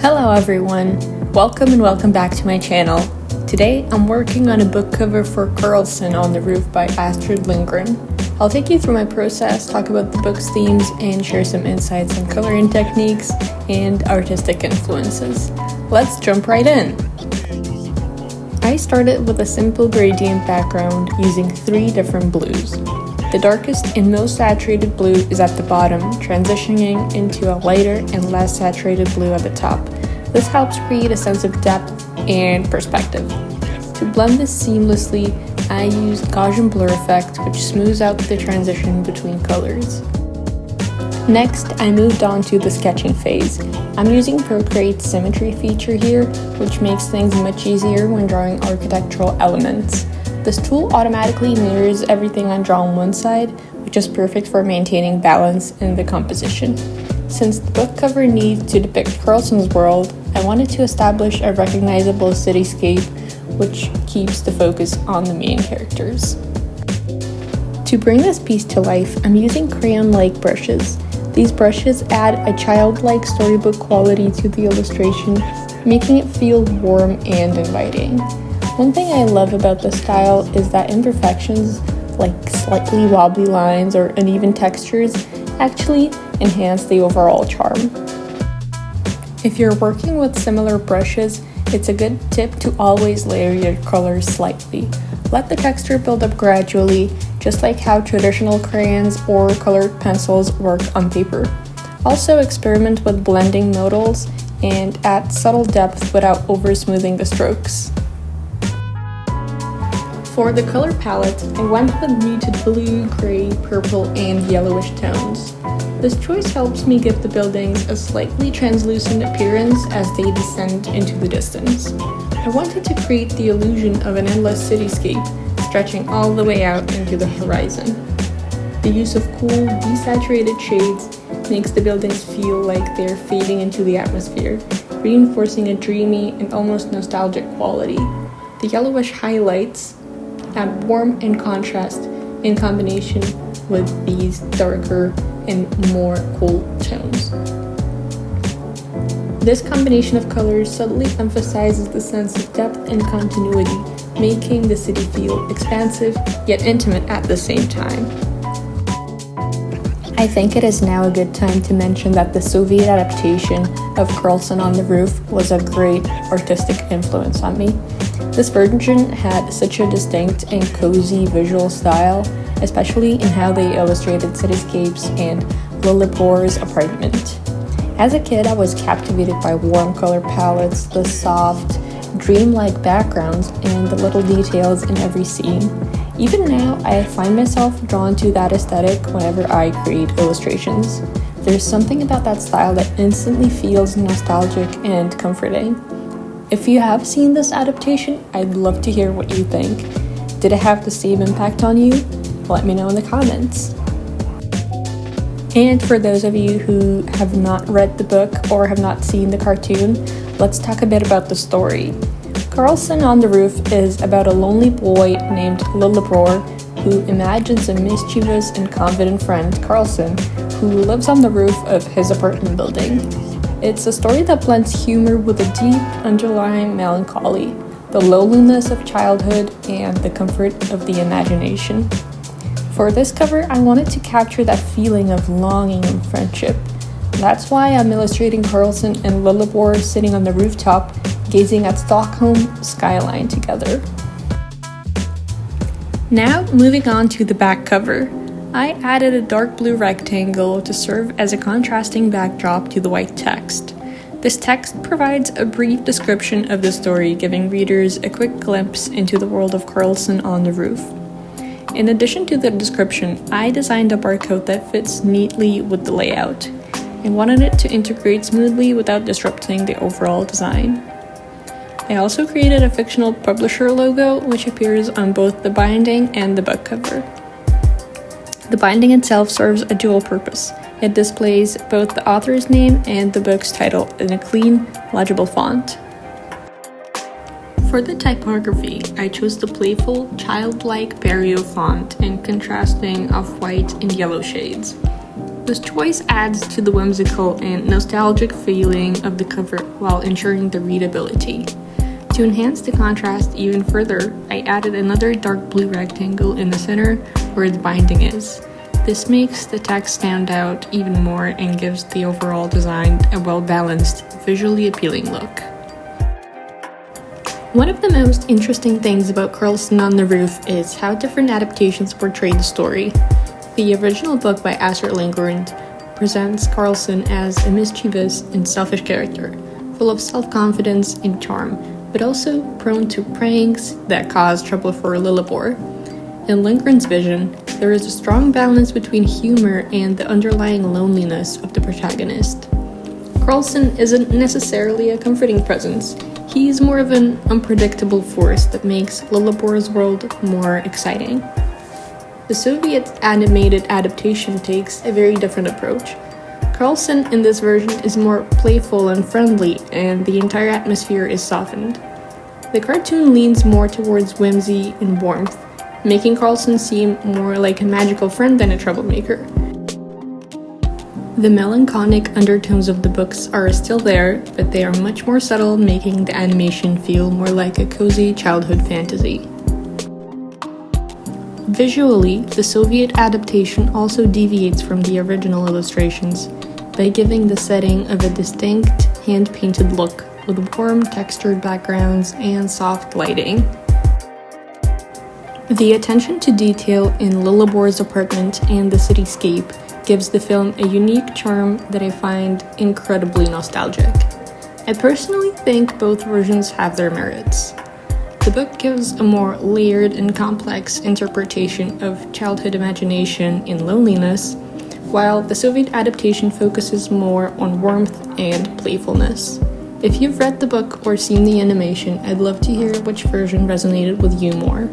Hello everyone, welcome and welcome back to my channel. Today I'm working on a book cover for Karlsson on the Roof by Astrid Lindgren. I'll take you through my process, talk about the book's themes, and share some insights on coloring techniques and artistic influences. Let's jump right in! I started with a simple gradient background using 3 different blues. The darkest and most saturated blue is at the bottom, transitioning into a lighter and less saturated blue at the top. This helps create a sense of depth and perspective. To blend this seamlessly, I used Gaussian blur effect, which smooths out the transition between colors. Next, I moved on to the sketching phase. I'm using Procreate's symmetry feature here, which makes things much easier when drawing architectural elements. This tool automatically mirrors everything I draw on one side, which is perfect for maintaining balance in the composition. Since the book cover needs to depict Karlsson's world, I wanted to establish a recognizable cityscape which keeps the focus on the main characters. To bring this piece to life, I'm using crayon-like brushes. These brushes add a childlike storybook quality to the illustration, making it feel warm and inviting. One thing I love about this style is that imperfections, like slightly wobbly lines or uneven textures, actually enhance the overall charm. If you're working with similar brushes, it's a good tip to always layer your colors slightly. Let the texture build up gradually, just like how traditional crayons or colored pencils work on paper. Also experiment with blending modals and add subtle depth without over-smoothing the strokes. For the color palette, I went with muted blue, gray, purple, and yellowish tones. This choice helps me give the buildings a slightly translucent appearance as they descend into the distance. I wanted to create the illusion of an endless cityscape, stretching all the way out into the horizon. The use of cool, desaturated shades makes the buildings feel like they're fading into the atmosphere, reinforcing a dreamy and almost nostalgic quality. The yellowish highlights add warmth and contrast in combination with these darker and more cool tones. This combination of colors subtly emphasizes the sense of depth and continuity, making the city feel expansive yet intimate at the same time. I think it is now a good time to mention that the Soviet adaptation of Karlsson on the Roof was a great artistic influence on me. This version had such a distinct and cozy visual style, especially in how they illustrated cityscapes and Lilleborg's apartment. As a kid, I was captivated by warm color palettes, the soft, dreamlike backgrounds, and the little details in every scene. Even now, I find myself drawn to that aesthetic whenever I create illustrations. There's something about that style that instantly feels nostalgic and comforting. If you have seen this adaptation, I'd love to hear what you think. Did it have the same impact on you? Let me know in the comments. And for those of you who have not read the book or have not seen the cartoon, let's talk a bit about the story. Karlsson on the Roof is about a lonely boy named Lillebror who imagines a mischievous and confident friend, Karlsson, who lives on the roof of his apartment building. It's a story that blends humor with a deep underlying melancholy, the loneliness of childhood, and the comfort of the imagination. For this cover, I wanted to capture that feeling of longing and friendship. That's why I'm illustrating Karlsson and Lilleborg sitting on the rooftop, gazing at Stockholm skyline together. Now, moving on to the back cover. I added a dark blue rectangle to serve as a contrasting backdrop to the white text. This text provides a brief description of the story, giving readers a quick glimpse into the world of Karlsson on the Roof. In addition to the description, I designed a barcode that fits neatly with the layout. I wanted it to integrate smoothly without disrupting the overall design. I also created a fictional publisher logo, which appears on both the binding and the book cover. The binding itself serves a dual purpose. It displays both the author's name and the book's title in a clean, legible font. For the typography, I chose the playful, childlike Barrio font in contrasting off-white and yellow shades. This choice adds to the whimsical and nostalgic feeling of the cover while ensuring the readability. To enhance the contrast even further, I added another dark blue rectangle in the center where the binding is. This makes the text stand out even more and gives the overall design a well-balanced, visually appealing look. One of the most interesting things about Karlsson on the Roof is how different adaptations portray the story. The original book by Astrid Lindgren presents Karlsson as a mischievous and selfish character, full of self-confidence and charm, but also prone to pranks that cause trouble for Lilleborg. In Lindgren's vision, there is a strong balance between humor and the underlying loneliness of the protagonist. Karlsson isn't necessarily a comforting presence. He is more of an unpredictable force that makes Lilleborg's world more exciting. The Soviet animated adaptation takes a very different approach. Karlsson in this version is more playful and friendly, and the entire atmosphere is softened. The cartoon leans more towards whimsy and warmth, making Karlsson seem more like a magical friend than a troublemaker. The melancholic undertones of the books are still there, but they are much more subtle, making the animation feel more like a cozy childhood fantasy. Visually, the Soviet adaptation also deviates from the original illustrations by giving the setting of a distinct, hand-painted look with warm, textured backgrounds and soft lighting. The attention to detail in Lilleborg's apartment and the cityscape gives the film a unique charm that I find incredibly nostalgic. I personally think both versions have their merits. The book gives a more layered and complex interpretation of childhood imagination in loneliness, while the Soviet adaptation focuses more on warmth and playfulness. If you've read the book or seen the animation, I'd love to hear which version resonated with you more.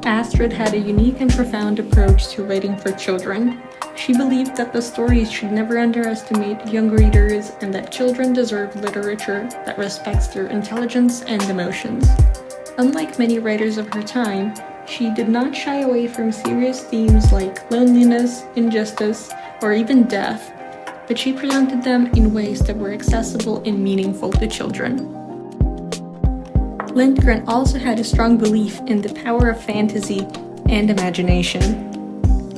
Astrid had a unique and profound approach to writing for children. She believed that the stories should never underestimate young readers and that children deserve literature that respects their intelligence and emotions. Unlike many writers of her time, she did not shy away from serious themes like loneliness, injustice, or even death, but she presented them in ways that were accessible and meaningful to children. Lindgren also had a strong belief in the power of fantasy and imagination.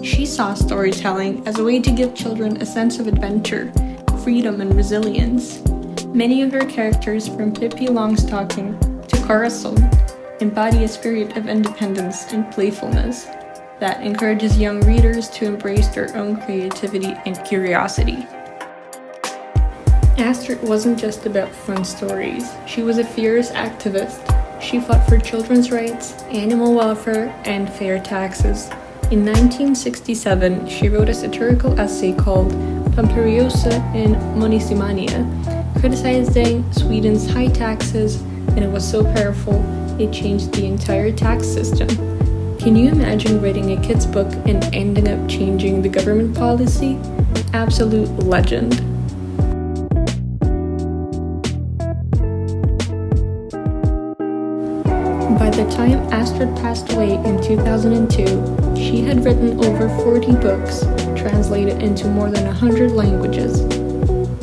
She saw storytelling as a way to give children a sense of adventure, freedom, and resilience. Many of her characters, from Pippi Longstocking to Karlsson, embody a spirit of independence and playfulness that encourages young readers to embrace their own creativity and curiosity. Astrid wasn't just about fun stories. She was a fierce activist. She fought for children's rights, animal welfare, and fair taxes. In 1967, she wrote a satirical essay called Pamperiusa in Monissimania, criticizing Sweden's high taxes, and it was so powerful it changed the entire tax system. Can you imagine writing a kid's book and ending up changing the government policy? Absolute legend. By the time Astrid passed away in 2002, she had written over 40 books, translated into more than 100 languages.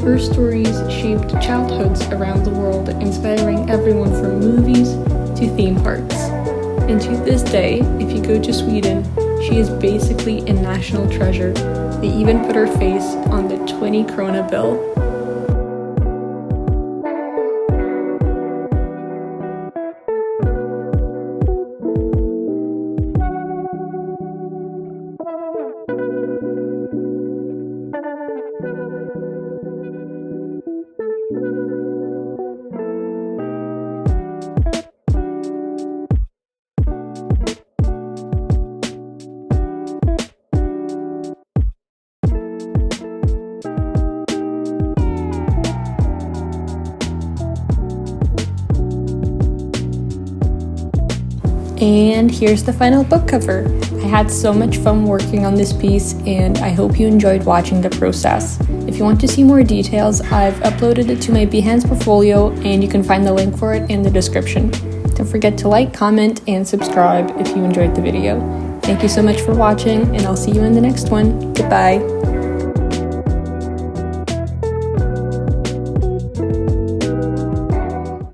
Her stories shaped childhoods around the world, inspiring everyone from movies to theme parks. And to this day, if you go to Sweden, she is basically a national treasure. They even put her face on the 20 krona bill. And here's the final book cover. I had so much fun working on this piece, and I hope you enjoyed watching the process. If you want to see more details, I've uploaded it to my Behance portfolio, and you can find the link for it in the description. Don't forget to like, comment, and subscribe if you enjoyed the video. Thank you so much for watching, and I'll see you in the next one. Goodbye.